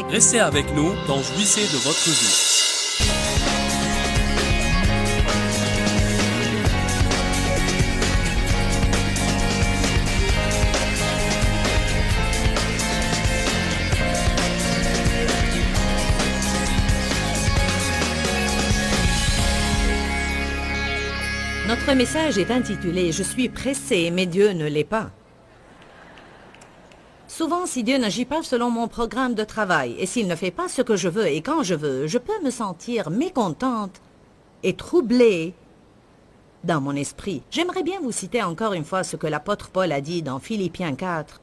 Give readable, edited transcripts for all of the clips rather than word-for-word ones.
Québec. Restez avec nous dans Jouissez de votre vie. Notre message est intitulé « Je suis pressé, mais Dieu ne l'est pas ». Souvent, si Dieu n'agit pas selon mon programme de travail et s'il ne fait pas ce que je veux et quand je veux, je peux me sentir mécontente et troublée dans mon esprit. J'aimerais bien vous citer encore une fois ce que l'apôtre Paul a dit dans Philippiens 4,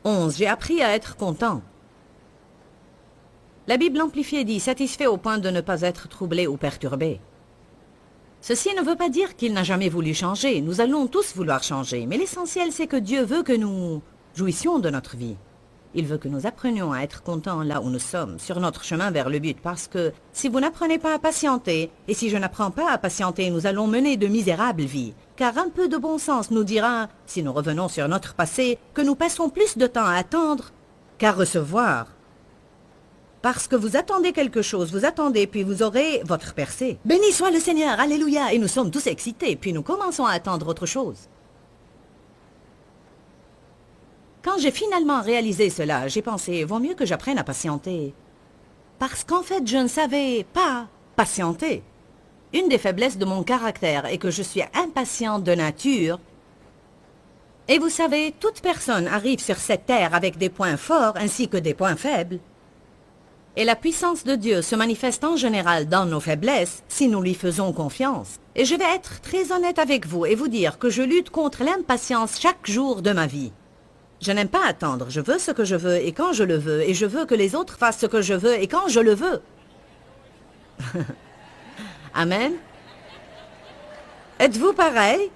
11. J'ai appris à être content. La Bible amplifiée dit « satisfait au point de ne pas être troublé ou perturbé ». Ceci ne veut pas dire qu'il n'a jamais voulu changer. Nous allons tous vouloir changer. Mais l'essentiel, c'est que Dieu veut que nous jouissions de notre vie. Il veut que nous apprenions à être contents là où nous sommes, sur notre chemin vers le but. Parce que si vous n'apprenez pas à patienter, et si je n'apprends pas à patienter, nous allons mener de misérables vies. Car un peu de bon sens nous dira, si nous revenons sur notre passé, que nous passons plus de temps à attendre qu'à recevoir. Parce que vous attendez quelque chose, vous attendez, puis vous aurez votre percée. Béni soit le Seigneur, alléluia, et nous sommes tous excités, puis nous commençons à attendre autre chose. Quand j'ai finalement réalisé cela, j'ai pensé, vaut mieux que j'apprenne à patienter. Parce qu'en fait, je ne savais pas patienter. Une des faiblesses de mon caractère est que je suis impatiente de nature. Et vous savez, toute personne arrive sur cette terre avec des points forts ainsi que des points faibles. Et la puissance de Dieu se manifeste en général dans nos faiblesses si nous lui faisons confiance. Et je vais être très honnête avec vous et vous dire que je lutte contre l'impatience chaque jour de ma vie. Je n'aime pas attendre, je veux ce que je veux et quand je le veux, et je veux que les autres fassent ce que je veux et quand je le veux. Amen. Êtes-vous pareil?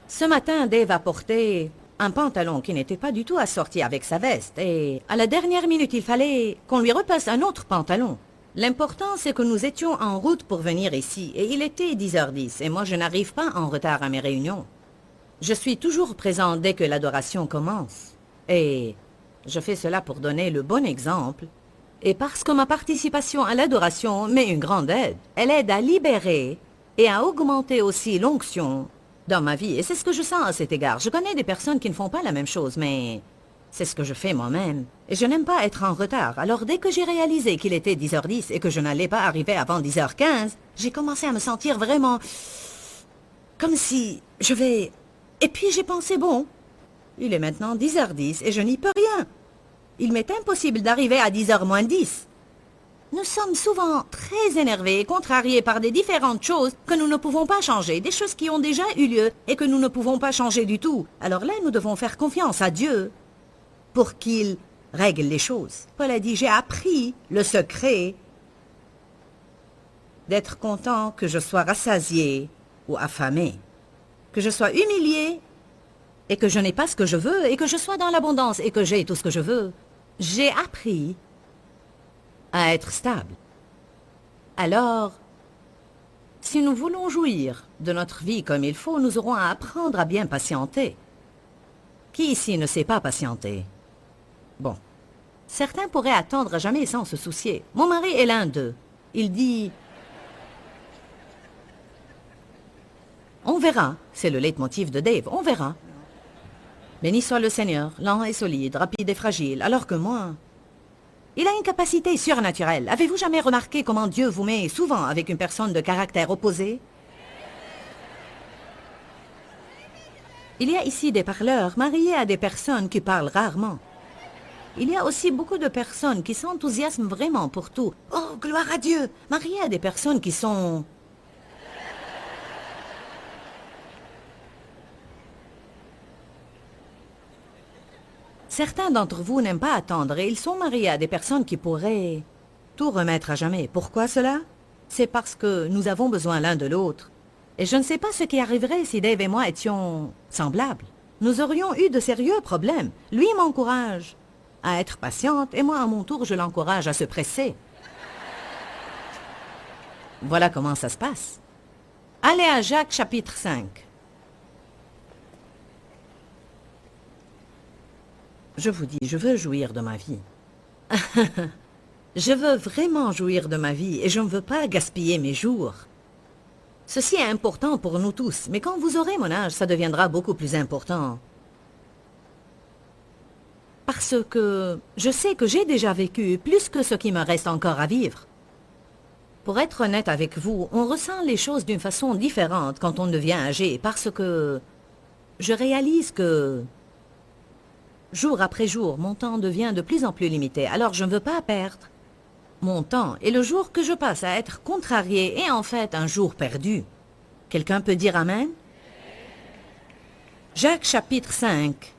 Ce matin, Dave a porté un pantalon qui n'était pas du tout assorti avec sa veste. Et à la dernière minute, il fallait qu'on lui repasse un autre pantalon. L'important, c'est que nous étions en route pour venir ici. Et il était 10h10. Et moi, je n'arrive pas en retard à mes réunions. Je suis toujours présent dès que l'adoration commence. Et je fais cela pour donner le bon exemple. Et parce que ma participation à l'adoration m'est une grande aide. Elle aide à libérer et à augmenter aussi l'onction dans ma vie. Et c'est ce que je sens à cet égard. Je connais des personnes qui ne font pas la même chose, mais c'est ce que je fais moi-même. Et je n'aime pas être en retard. Alors dès que j'ai réalisé qu'il était 10h10 et que je n'allais pas arriver avant 10h15, j'ai commencé à me sentir vraiment comme si je vais... Et puis j'ai pensé, bon, il est maintenant 10h10 et je n'y peux rien. Il m'est impossible d'arriver à 10h moins 10. Nous sommes souvent très énervés et contrariés par des différentes choses que nous ne pouvons pas changer, des choses qui ont déjà eu lieu et que nous ne pouvons pas changer du tout. Alors là, nous devons faire confiance à Dieu pour qu'il règle les choses. Paul a dit, j'ai appris le secret d'être content que je sois rassasié ou affamé, que je sois humilié et que je n'ai pas ce que je veux et que je sois dans l'abondance et que j'ai tout ce que je veux. J'ai appris à être stable. Alors, si nous voulons jouir de notre vie comme il faut, nous aurons à apprendre à bien patienter. Qui ici ne sait pas patienter? Bon, certains pourraient attendre à jamais sans se soucier. Mon mari est l'un d'eux. Il dit... On verra, c'est le leitmotiv de Dave, on verra. Béni soit le Seigneur, lent et solide, rapide et fragile, alors que moi... Il a une capacité surnaturelle. Avez-vous jamais remarqué comment Dieu vous met souvent avec une personne de caractère opposé? Il y a ici des parleurs mariés à des personnes qui parlent rarement. Il y a aussi beaucoup de personnes qui s'enthousiasment vraiment pour tout. Oh, gloire à Dieu! Mariés à des personnes qui sont... Certains d'entre vous n'aiment pas attendre et ils sont mariés à des personnes qui pourraient tout remettre à jamais. Pourquoi cela? C'est parce que nous avons besoin l'un de l'autre. Et je ne sais pas ce qui arriverait si Dave et moi étions semblables. Nous aurions eu de sérieux problèmes. Lui m'encourage à être patiente et moi à mon tour je l'encourage à se presser. Voilà comment ça se passe. Allez à Jacques chapitre 5. Je vous dis, je veux jouir de ma vie. Je veux vraiment jouir de ma vie et je ne veux pas gaspiller mes jours. Ceci est important pour nous tous, mais quand vous aurez mon âge, ça deviendra beaucoup plus important. Parce que je sais que j'ai déjà vécu plus que ce qui me reste encore à vivre. Pour être honnête avec vous, on ressent les choses d'une façon différente quand on devient âgé, parce que je réalise que jour après jour, mon temps devient de plus en plus limité, alors je ne veux pas perdre mon temps et le jour que je passe à être contrarié est en fait un jour perdu. Quelqu'un peut dire Amen? Jacques chapitre 5,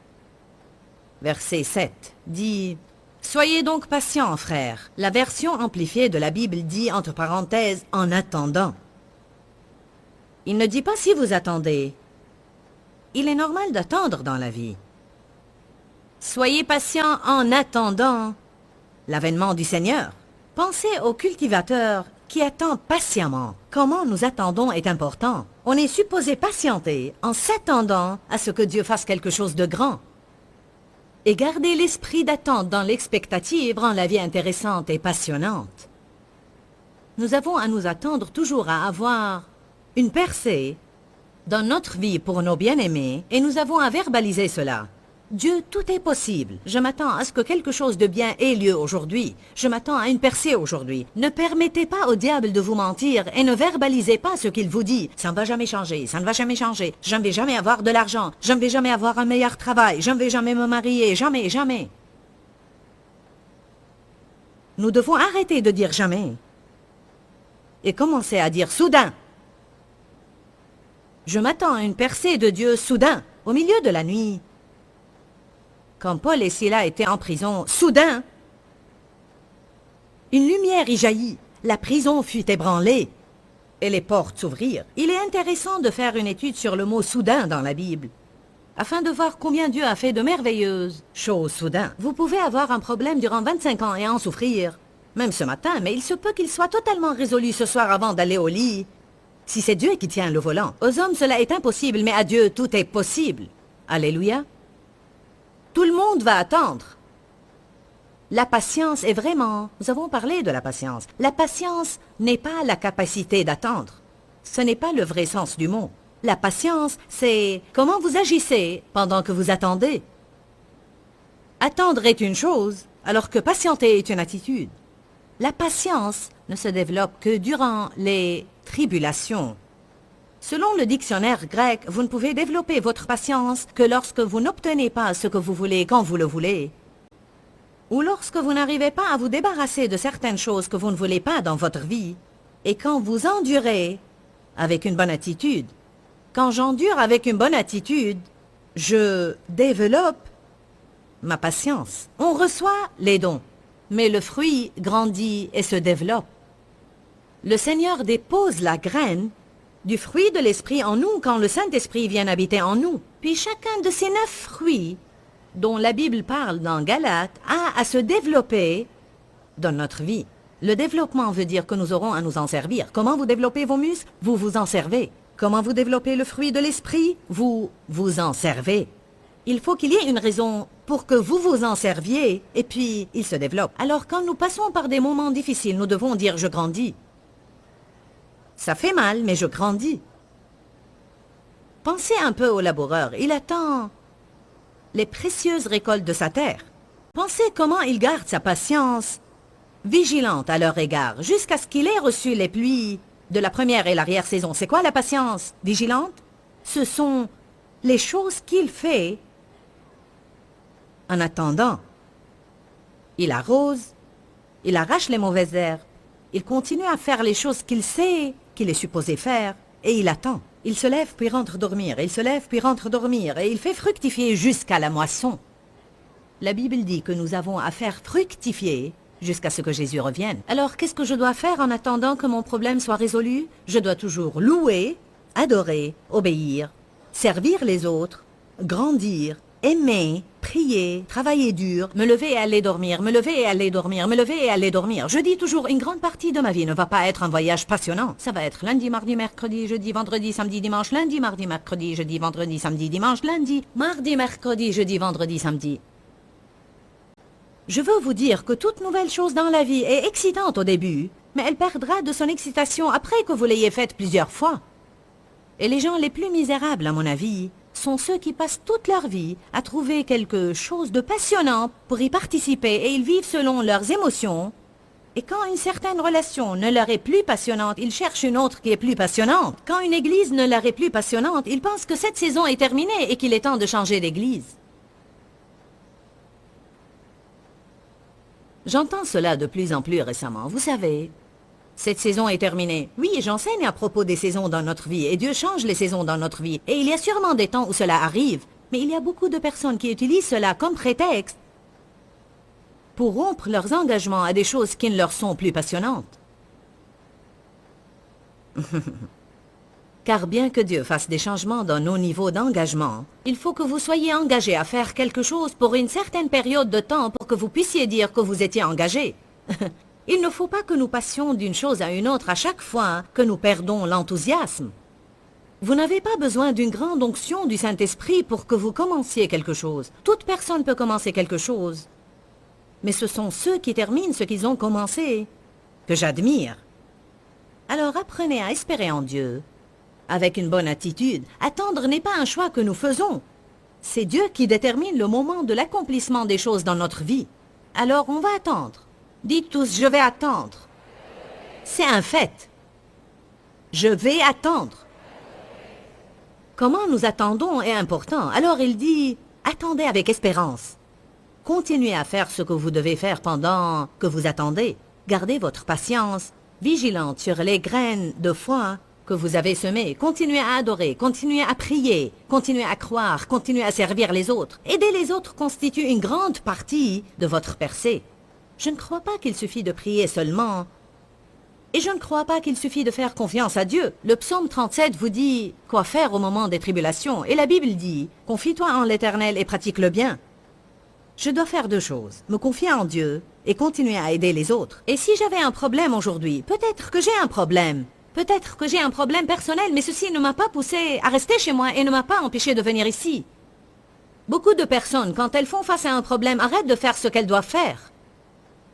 verset 7 dit « Soyez donc patients, frères. » La version amplifiée de la Bible dit entre parenthèses « en attendant ». Il ne dit pas si vous attendez. Il est normal d'attendre dans la vie. Soyez patients en attendant l'avènement du Seigneur. Pensez au cultivateur qui attend patiemment. Comment nous attendons est important. On est supposé patienter en s'attendant à ce que Dieu fasse quelque chose de grand. Et garder l'esprit d'attente dans l'expectative rend la vie intéressante et passionnante. Nous avons à nous attendre toujours à avoir une percée dans notre vie pour nos bien-aimés et nous avons à verbaliser cela. Dieu, tout est possible. Je m'attends à ce que quelque chose de bien ait lieu aujourd'hui. Je m'attends à une percée aujourd'hui. Ne permettez pas au diable de vous mentir et ne verbalisez pas ce qu'il vous dit. Ça ne va jamais changer, ça ne va jamais changer. Je ne vais jamais avoir de l'argent. Je ne vais jamais avoir un meilleur travail. Je ne vais jamais me marier. Jamais, jamais. Nous devons arrêter de dire jamais et commencer à dire soudain. Je m'attends à une percée de Dieu soudain, au milieu de la nuit. Quand Paul et Silas étaient en prison, soudain, une lumière y jaillit, la prison fut ébranlée et les portes s'ouvrirent. Il est intéressant de faire une étude sur le mot « soudain » dans la Bible, afin de voir combien Dieu a fait de merveilleuses choses soudain. Vous pouvez avoir un problème durant 25 ans et en souffrir, même ce matin, mais il se peut qu'il soit totalement résolu ce soir avant d'aller au lit, si c'est Dieu qui tient le volant. Aux hommes, cela est impossible, mais à Dieu, tout est possible. Alléluia. Tout le monde va attendre. La patience est vraiment... Nous avons parlé de la patience. La patience n'est pas la capacité d'attendre. Ce n'est pas le vrai sens du mot. La patience, c'est comment vous agissez pendant que vous attendez. Attendre est une chose, alors que patienter est une attitude. La patience ne se développe que durant les tribulations. Selon le dictionnaire grec, vous ne pouvez développer votre patience que lorsque vous n'obtenez pas ce que vous voulez quand vous le voulez, ou lorsque vous n'arrivez pas à vous débarrasser de certaines choses que vous ne voulez pas dans votre vie, et quand vous endurez avec une bonne attitude. Quand j'endure avec une bonne attitude, je développe ma patience. On reçoit les dons, mais le fruit grandit et se développe. Le Seigneur dépose la graine du fruit de l'Esprit en nous quand le Saint-Esprit vient habiter en nous. Puis chacun de ces 9 fruits dont la Bible parle dans Galates a à se développer dans notre vie. Le développement veut dire que nous aurons à nous en servir. Comment vous développez vos muscles? Vous vous en servez. Comment vous développez le fruit de l'Esprit? Vous vous en servez. Il faut qu'il y ait une raison pour que vous vous en serviez et puis il se développe. Alors quand nous passons par des moments difficiles, nous devons dire « je grandis ». Ça fait mal, mais je grandis. Pensez un peu au laboureur. Il attend les précieuses récoltes de sa terre. Pensez comment il garde sa patience vigilante à leur égard, jusqu'à ce qu'il ait reçu les pluies de la première et l'arrière-saison. C'est quoi la patience vigilante? Ce sont les choses qu'il fait en attendant. Il arrose, il arrache les mauvaises herbes, il continue à faire les choses qu'il sait qu'il est supposé faire, et il attend. Il se lève puis rentre dormir, il se lève puis rentre dormir, et il fait fructifier jusqu'à la moisson. La Bible dit que nous avons à faire fructifier jusqu'à ce que Jésus revienne. Alors, qu'est-ce que je dois faire en attendant que mon problème soit résolu? Je dois toujours louer, adorer, obéir, servir les autres, grandir, aimer, prier, travailler dur, me lever et aller dormir, me lever et aller dormir, me lever et aller dormir. Je dis toujours, une grande partie de ma vie ne va pas être un voyage passionnant. Ça va être lundi, mardi, mercredi, jeudi, vendredi, samedi, dimanche, lundi, mardi, mercredi, jeudi, vendredi, samedi, dimanche, lundi, mardi, mercredi, jeudi, vendredi, samedi. Je veux vous dire que toute nouvelle chose dans la vie est excitante au début, mais elle perdra de son excitation après que vous l'ayez faite plusieurs fois. Et les gens les plus misérables, à mon avis, sont ceux qui passent toute leur vie à trouver quelque chose de passionnant pour y participer et ils vivent selon leurs émotions. Et quand une certaine relation ne leur est plus passionnante, ils cherchent une autre qui est plus passionnante. Quand une église ne leur est plus passionnante, ils pensent que cette saison est terminée et qu'il est temps de changer d'église. J'entends cela de plus en plus récemment. Vous savez, cette saison est terminée. Oui, j'enseigne à propos des saisons dans notre vie et Dieu change les saisons dans notre vie. Et il y a sûrement des temps où cela arrive. Mais il y a beaucoup de personnes qui utilisent cela comme prétexte pour rompre leurs engagements à des choses qui ne leur sont plus passionnantes. Car bien que Dieu fasse des changements dans nos niveaux d'engagement, il faut que vous soyez engagé à faire quelque chose pour une certaine période de temps pour que vous puissiez dire que vous étiez engagé. Il ne faut pas que nous passions d'une chose à une autre à chaque fois que nous perdons l'enthousiasme. Vous n'avez pas besoin d'une grande onction du Saint-Esprit pour que vous commenciez quelque chose. Toute personne peut commencer quelque chose. Mais ce sont ceux qui terminent ce qu'ils ont commencé que j'admire. Alors apprenez à espérer en Dieu. Avec une bonne attitude, attendre n'est pas un choix que nous faisons. C'est Dieu qui détermine le moment de l'accomplissement des choses dans notre vie. Alors on va attendre. Dites tous, je vais attendre. C'est un fait. Je vais attendre. Comment nous attendons est important. Alors il dit, attendez avec espérance. Continuez à faire ce que vous devez faire pendant que vous attendez. Gardez votre patience, vigilante sur les graines de foi que vous avez semées. Continuez à adorer, continuez à prier, continuez à croire, continuez à servir les autres. Aider les autres constitue une grande partie de votre percée. Je ne crois pas qu'il suffit de prier seulement. Et je ne crois pas qu'il suffit de faire confiance à Dieu. Le psaume 37 vous dit quoi faire au moment des tribulations. Et la Bible dit, confie-toi en l'Éternel et pratique le bien. Je dois faire deux choses, me confier en Dieu et continuer à aider les autres. Et si j'avais un problème aujourd'hui, peut-être que j'ai un problème. Peut-être que j'ai un problème personnel, mais ceci ne m'a pas poussé à rester chez moi et ne m'a pas empêché de venir ici. Beaucoup de personnes, quand elles font face à un problème, arrêtent de faire ce qu'elles doivent faire.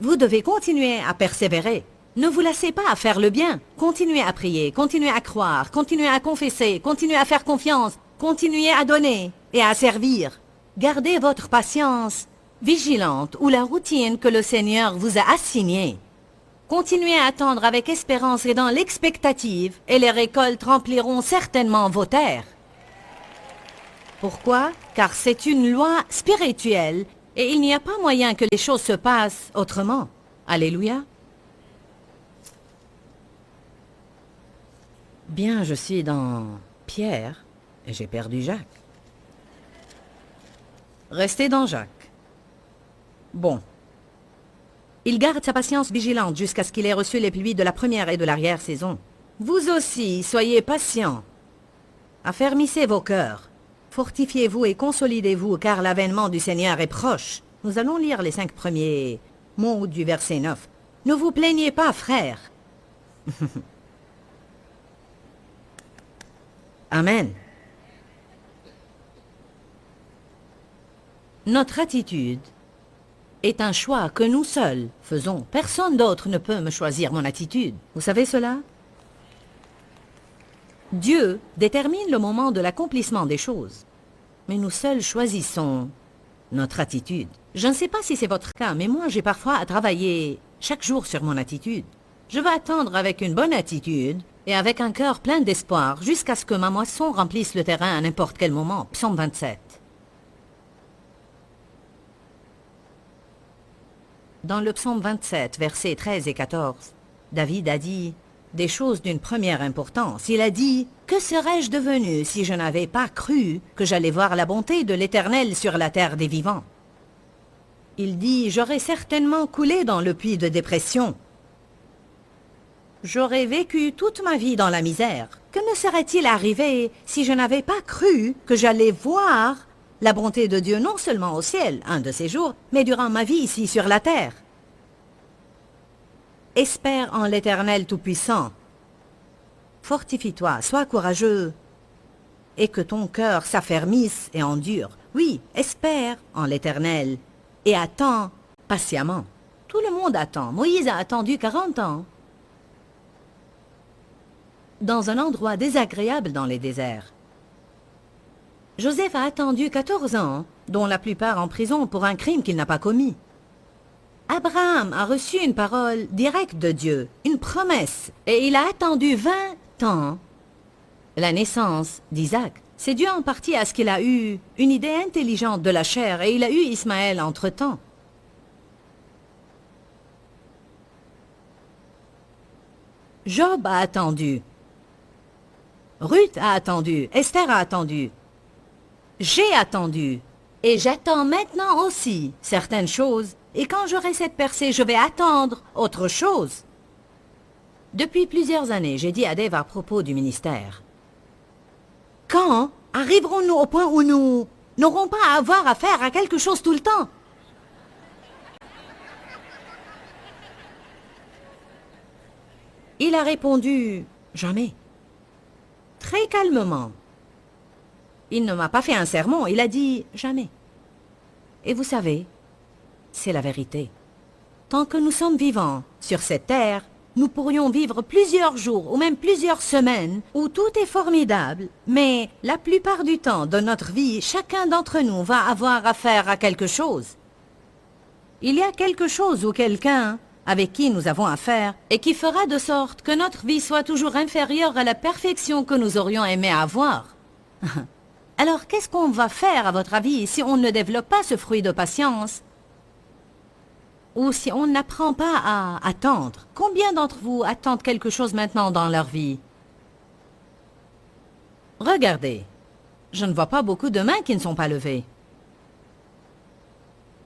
Vous devez continuer à persévérer. Ne vous lassez pas à faire le bien. Continuez à prier, continuez à croire, continuez à confesser, continuez à faire confiance, continuez à donner et à servir. Gardez votre patience vigilante ou la routine que le Seigneur vous a assignée. Continuez à attendre avec espérance et dans l'expectative, et les récoltes rempliront certainement vos terres. Pourquoi? Car c'est une loi spirituelle, et il n'y a pas moyen que les choses se passent autrement. Alléluia. Bien, je suis dans Pierre, et j'ai perdu Jacques. Restez dans Jacques. Bon. Il garde sa patience vigilante jusqu'à ce qu'il ait reçu les pluies de la première et de l'arrière-saison. Vous aussi, soyez patients. Affermissez vos cœurs. Fortifiez-vous et consolidez-vous, car l'avènement du Seigneur est proche. Nous allons lire les 5 premiers mots du verset 9. Ne vous plaignez pas, frères. Amen. Notre attitude est un choix que nous seuls faisons. Personne d'autre ne peut me choisir mon attitude. Vous savez cela? Dieu détermine le moment de l'accomplissement des choses. Mais nous seuls choisissons notre attitude. Je ne sais pas si c'est votre cas, mais moi j'ai parfois à travailler chaque jour sur mon attitude. Je veux attendre avec une bonne attitude et avec un cœur plein d'espoir jusqu'à ce que ma moisson remplisse le terrain à n'importe quel moment. Psaume 27. Dans le psaume 27, versets 13 et 14, David a dit des choses d'une première importance. Il a dit « Que serais-je devenu si je n'avais pas cru que j'allais voir la bonté de l'Éternel sur la terre des vivants ?» Il dit « J'aurais certainement coulé dans le puits de dépression. J'aurais vécu toute ma vie dans la misère. Que me serait-il arrivé si je n'avais pas cru que j'allais voir la bonté de Dieu non seulement au ciel, un de ces jours, mais durant ma vie ici sur la terre. Espère en l'Éternel Tout-Puissant. Fortifie-toi, sois courageux, et que ton cœur s'affermisse et endure. Oui, espère en l'Éternel, et attends patiemment. Tout le monde attend. Moïse a attendu 40 ans. Dans un endroit désagréable dans les déserts. Joseph a attendu 14 ans, dont la plupart en prison pour un crime qu'il n'a pas commis. Abraham a reçu une parole directe de Dieu, une promesse, et il a attendu 20 ans. La naissance d'Isaac, c'est dû en partie à ce qu'il a eu une idée intelligente de la chair, et il a eu Ismaël entre-temps. Job a attendu. Ruth a attendu. Esther a attendu. J'ai attendu. Et j'attends maintenant aussi certaines choses. Et quand j'aurai cette percée, je vais attendre autre chose. Depuis plusieurs années, j'ai dit à Dave à propos du ministère. Quand arriverons-nous au point où nous n'aurons pas à avoir affaire à quelque chose tout le temps? Il a répondu « Jamais ». Très calmement. Il ne m'a pas fait un sermon, il a dit « Jamais ». Et vous savez, c'est la vérité. Tant que nous sommes vivants sur cette terre, nous pourrions vivre plusieurs jours ou même plusieurs semaines où tout est formidable, mais la plupart du temps de notre vie, chacun d'entre nous va avoir affaire à quelque chose. Il y a quelque chose ou quelqu'un avec qui nous avons affaire et qui fera de sorte que notre vie soit toujours inférieure à la perfection que nous aurions aimé avoir. Alors qu'est-ce qu'on va faire à votre avis si on ne développe pas ce fruit de patience? Ou si on n'apprend pas à attendre? Combien d'entre vous attendent quelque chose maintenant dans leur vie? Regardez, je ne vois pas beaucoup de mains qui ne sont pas levées.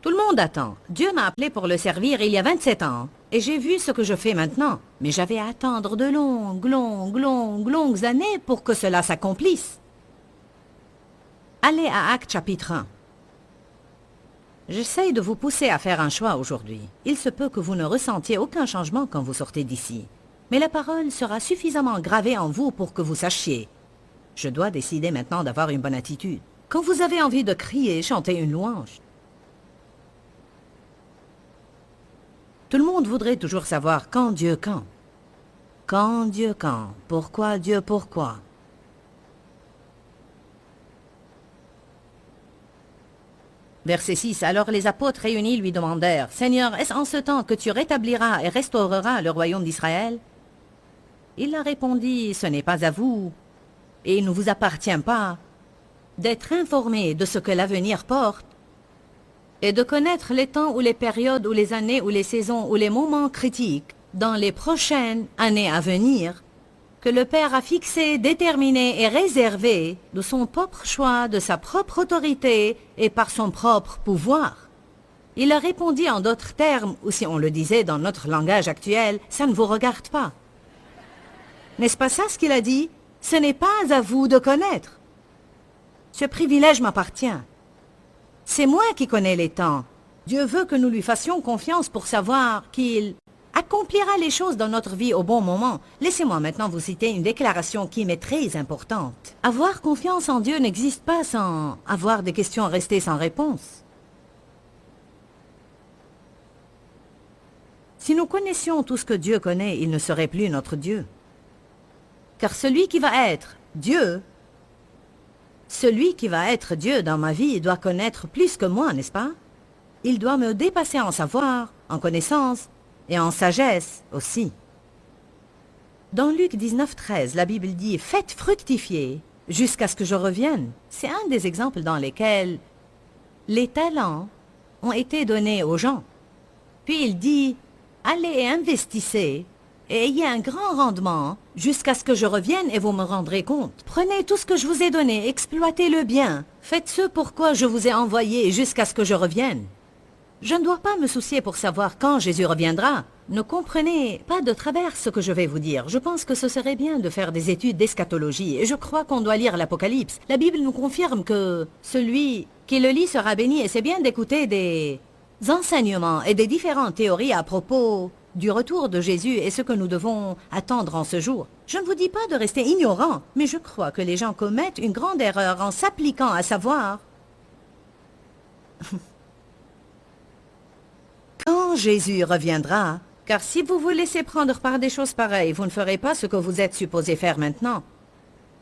Tout le monde attend. Dieu m'a appelé pour le servir il y a 27 ans. Et j'ai vu ce que je fais maintenant. Mais j'avais à attendre de longues années pour que cela s'accomplisse. Allez à Actes chapitre 1. J'essaye de vous pousser à faire un choix aujourd'hui. Il se peut que vous ne ressentiez aucun changement quand vous sortez d'ici. Mais la parole sera suffisamment gravée en vous pour que vous sachiez. Je dois décider maintenant d'avoir une bonne attitude. Quand vous avez envie de crier, chanter une louange. Tout le monde voudrait toujours savoir quand Dieu quand. Quand Dieu quand. Pourquoi Dieu pourquoi. Verset 6. Alors les apôtres réunis lui demandèrent, « Seigneur, est-ce en ce temps que tu rétabliras et restaureras le royaume d'Israël ?» Il leur répondit, « Ce n'est pas à vous, et il ne vous appartient pas, d'être informés de ce que l'avenir porte, et de connaître les temps ou les périodes ou les années ou les saisons ou les moments critiques dans les prochaines années à venir, que le Père a fixé, déterminé et réservé de son propre choix, de sa propre autorité et par son propre pouvoir. Il leur répondit en d'autres termes, ou si on le disait dans notre langage actuel, ça ne vous regarde pas. N'est-ce pas ça ce qu'il a dit? Ce n'est pas à vous de connaître. Ce privilège m'appartient. C'est moi qui connais les temps. Dieu veut que nous lui fassions confiance pour savoir qu'il accomplira les choses dans notre vie au bon moment. Laissez-moi maintenant vous citer une déclaration qui m'est très importante. Avoir confiance en Dieu n'existe pas sans avoir des questions restées sans réponse. Si nous connaissions tout ce que Dieu connaît, il ne serait plus notre Dieu. Car celui qui va être Dieu dans ma vie doit connaître plus que moi, n'est-ce pas? Il doit me dépasser en savoir, en connaissance, et en sagesse aussi. Dans Luc 19, 13, la Bible dit « Faites fructifier jusqu'à ce que je revienne ». C'est un des exemples dans lesquels les talents ont été donnés aux gens. Puis il dit « Allez et investissez et ayez un grand rendement jusqu'à ce que je revienne et vous me rendrez compte. Prenez tout ce que je vous ai donné, exploitez-le bien. Faites ce pourquoi je vous ai envoyé jusqu'à ce que je revienne. » Je ne dois pas me soucier pour savoir quand Jésus reviendra. Ne comprenez pas de travers ce que je vais vous dire. Je pense que ce serait bien de faire des études d'eschatologie et je crois qu'on doit lire l'Apocalypse. La Bible nous confirme que celui qui le lit sera béni et c'est bien d'écouter des enseignements et des différentes théories à propos du retour de Jésus et ce que nous devons attendre en ce jour. Je ne vous dis pas de rester ignorant, mais je crois que les gens commettent une grande erreur en s'appliquant à savoir quand Jésus reviendra. Car si vous vous laissez prendre par des choses pareilles, vous ne ferez pas ce que vous êtes supposé faire maintenant.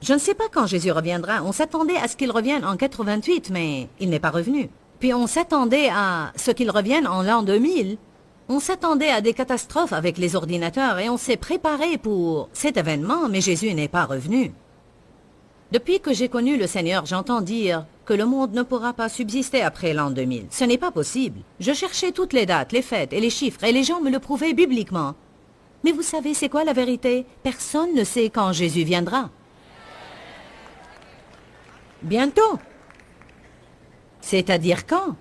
Je ne sais pas quand Jésus reviendra. On s'attendait à ce qu'il revienne en 88, mais il n'est pas revenu. Puis on s'attendait à ce qu'il revienne en l'an 2000. On s'attendait à des catastrophes avec les ordinateurs et on s'est préparé pour cet événement, mais Jésus n'est pas revenu. Depuis que j'ai connu le Seigneur, j'entends dire que le monde ne pourra pas subsister après l'an 2000. Ce n'est pas possible. Je cherchais toutes les dates, les fêtes et les chiffres, et les gens me le prouvaient bibliquement. Mais vous savez, c'est quoi la vérité? Personne ne sait quand Jésus viendra. Bientôt. C'est-à-dire quand?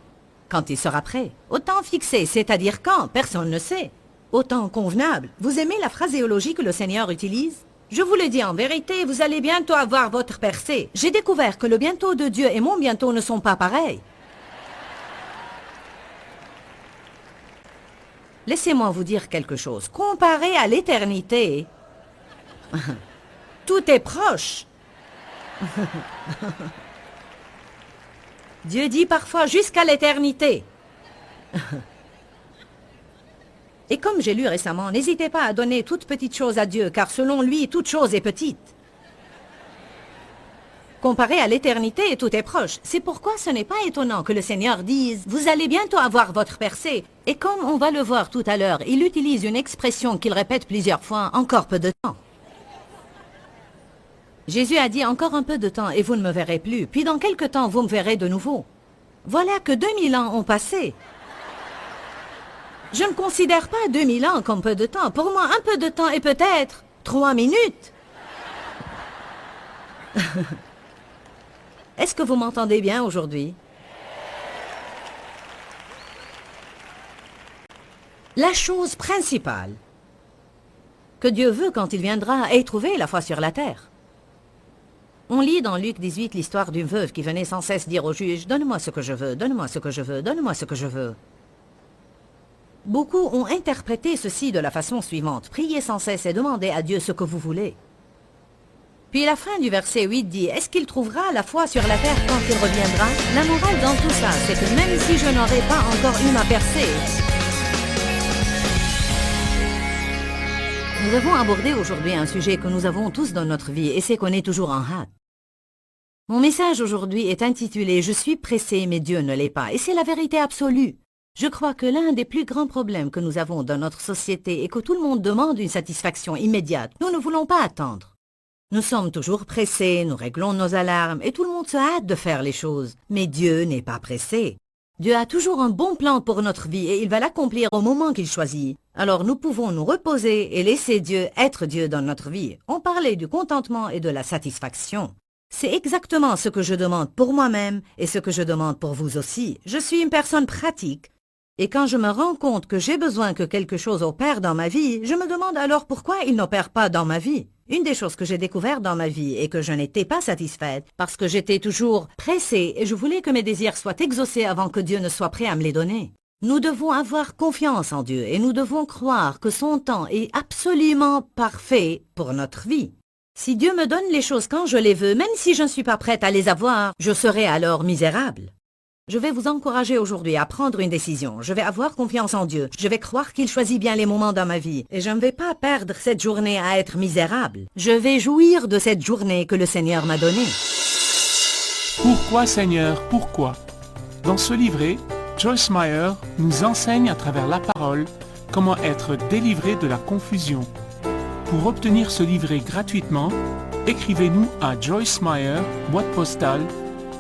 Quand il sera prêt. Au temps fixé, c'est-à-dire quand? Personne ne sait. Au temps convenable. Vous aimez la phraséologie que le Seigneur utilise? Je vous le dis en vérité, vous allez bientôt avoir votre percée. J'ai découvert que le bientôt de Dieu et mon bientôt ne sont pas pareils. Laissez-moi vous dire quelque chose. Comparé à l'éternité, tout est proche. Dieu dit parfois jusqu'à l'éternité. Et comme j'ai lu récemment, n'hésitez pas à donner toute petite chose à Dieu, car selon lui, toute chose est petite. Comparé à l'éternité, tout est proche. C'est pourquoi ce n'est pas étonnant que le Seigneur dise « Vous allez bientôt avoir votre percée ». Et comme on va le voir tout à l'heure, il utilise une expression qu'il répète plusieurs fois « encore peu de temps ». Jésus a dit « encore un peu de temps et vous ne me verrez plus, puis dans quelque temps vous me verrez de nouveau ». Voilà que 2000 ans ont passé. Je ne considère pas 2000 ans comme peu de temps. Pour moi, un peu de temps est peut-être 3 minutes. Est-ce que vous m'entendez bien aujourd'hui? La chose principale que Dieu veut quand il viendra est trouver la foi sur la terre. On lit dans Luc 18 l'histoire d'une veuve qui venait sans cesse dire au juge « Donne-moi ce que je veux, donne-moi ce que je veux, donne-moi ce que je veux ». Beaucoup ont interprété ceci de la façon suivante. Priez sans cesse et demandez à Dieu ce que vous voulez. Puis la fin du verset 8 dit, est-ce qu'il trouvera la foi sur la terre quand il reviendra? La morale dans tout ça, c'est que même si je n'aurais pas encore eu ma percée, nous avons abordé aujourd'hui un sujet que nous avons tous dans notre vie et c'est qu'on est toujours en hâte. Mon message aujourd'hui est intitulé « Je suis pressé, mais Dieu ne l'est pas » et c'est la vérité absolue. Je crois que l'un des plus grands problèmes que nous avons dans notre société est que tout le monde demande une satisfaction immédiate. Nous ne voulons pas attendre. Nous sommes toujours pressés, nous réglons nos alarmes et tout le monde se hâte de faire les choses. Mais Dieu n'est pas pressé. Dieu a toujours un bon plan pour notre vie et il va l'accomplir au moment qu'il choisit. Alors nous pouvons nous reposer et laisser Dieu être Dieu dans notre vie. On parlait du contentement et de la satisfaction. C'est exactement ce que je demande pour moi-même et ce que je demande pour vous aussi. Je suis une personne pratique. Et quand je me rends compte que j'ai besoin que quelque chose opère dans ma vie, je me demande alors pourquoi il n'opère pas dans ma vie. Une des choses que j'ai découvertes dans ma vie est que je n'étais pas satisfaite parce que j'étais toujours pressée et je voulais que mes désirs soient exaucés avant que Dieu ne soit prêt à me les donner. Nous devons avoir confiance en Dieu et nous devons croire que son temps est absolument parfait pour notre vie. Si Dieu me donne les choses quand je les veux, même si je ne suis pas prête à les avoir, je serai alors misérable. Je vais vous encourager aujourd'hui à prendre une décision. Je vais avoir confiance en Dieu. Je vais croire qu'il choisit bien les moments dans ma vie. Et je ne vais pas perdre cette journée à être misérable. Je vais jouir de cette journée que le Seigneur m'a donnée. Pourquoi Seigneur, pourquoi? Dans ce livret, Joyce Meyer nous enseigne à travers la parole comment être délivré de la confusion. Pour obtenir ce livret gratuitement, écrivez-nous à Joyce Meyer, boîte postale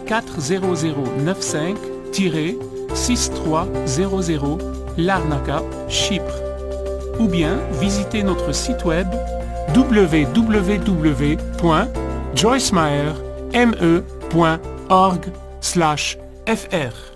40095-6300 Larnaca, Chypre. Ou bien visitez notre site web www.joycemeyer.org/fr.